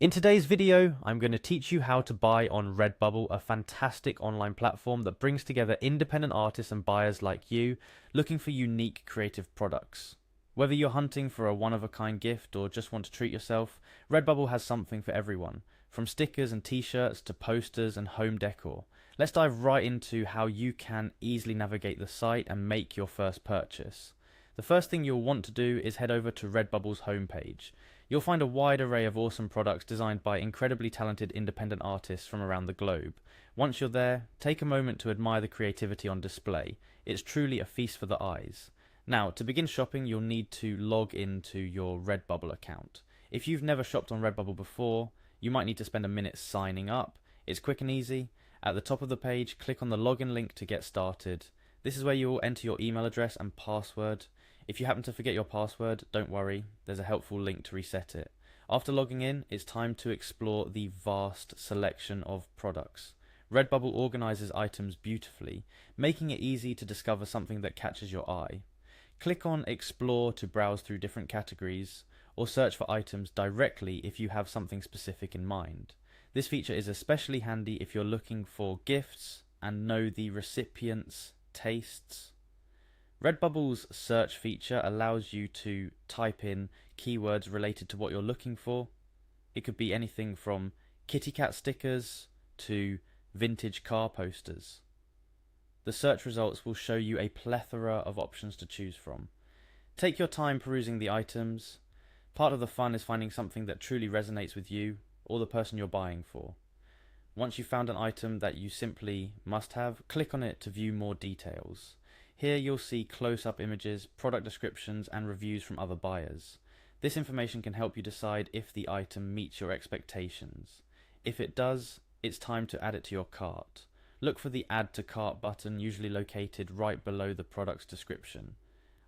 In today's video, I'm going to teach you how to buy on Redbubble, a fantastic online platform that brings together independent artists and buyers like you looking for unique creative products. Whether you're hunting for a one-of-a-kind gift or just want to treat yourself, Redbubble has something for everyone, from stickers and t-shirts to posters and home decor. Let's dive right into how you can easily navigate the site and make your first purchase. The first thing you'll want to do is head over to Redbubble's homepage. You'll find a wide array of awesome products designed by incredibly talented independent artists from around the globe. Once you're there, take a moment to admire the creativity on display. It's truly a feast for the eyes. Now, to begin shopping, you'll need to log into your Redbubble account. If you've never shopped on Redbubble before, you might need to spend a minute signing up. It's quick and easy. At the top of the page, click on the login link to get started. This is where you will enter your email address and password. If you happen to forget your password, don't worry, there's a helpful link to reset it. After logging in, it's time to explore the vast selection of products. Redbubble organizes items beautifully, making it easy to discover something that catches your eye. Click on Explore to browse through different categories, or search for items directly if you have something specific in mind. This feature is especially handy if you're looking for gifts and know the recipient's tastes. Redbubble's search feature allows you to type in keywords related to what you're looking for. It could be anything from kitty cat stickers to vintage car posters. The search results will show you a plethora of options to choose from. Take your time perusing the items. Part of the fun is finding something that truly resonates with you or the person you're buying for. Once you've found an item that you simply must have, click on it to view more details. Here you'll see close-up images, product descriptions, and reviews from other buyers. This information can help you decide if the item meets your expectations. If it does, it's time to add it to your cart. Look for the Add to Cart button, usually located right below the product's description.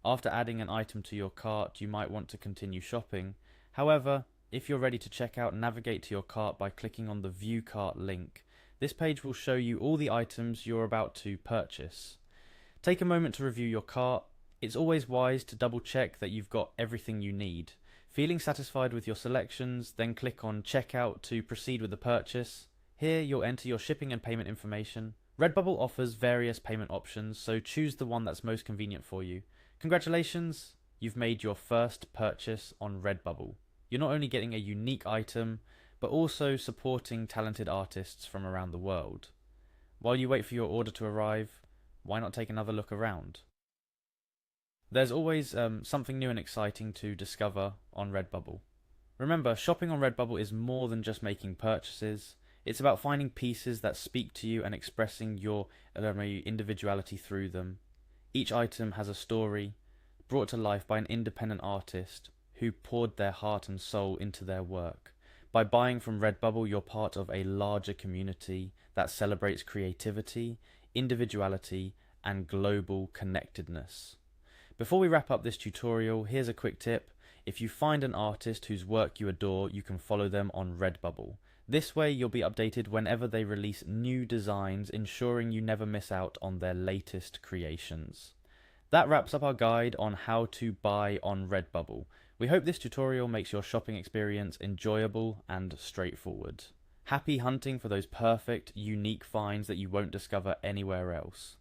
After adding an item to your cart, you might want to continue shopping. However, if you're ready to check out, navigate to your cart by clicking on the View Cart link. This page will show you all the items you're about to purchase. Take a moment to review your cart. It's always wise to double check that you've got everything you need. Feeling satisfied with your selections, then click on Checkout to proceed with the purchase. Here you'll enter your shipping and payment information. Redbubble offers various payment options, so choose the one that's most convenient for you. Congratulations, you've made your first purchase on Redbubble. You're not only getting a unique item, but also supporting talented artists from around the world. While you wait for your order to arrive, why not take another look around? There's always something new and exciting to discover on Redbubble. Remember, shopping on Redbubble is more than just making purchases. It's about finding pieces that speak to you and expressing your individuality through them. Each item has a story brought to life by an independent artist who poured their heart and soul into their work. By buying from Redbubble, you're part of a larger community that celebrates creativity, individuality, and global connectedness. Before we wrap up this tutorial, here's a quick tip. If you find an artist whose work you adore, you can follow them on Redbubble. This way you'll be updated whenever they release new designs, ensuring you never miss out on their latest creations. That wraps up our guide on how to buy on Redbubble. We hope this tutorial makes your shopping experience enjoyable and straightforward. Happy hunting for those perfect, unique finds that you won't discover anywhere else.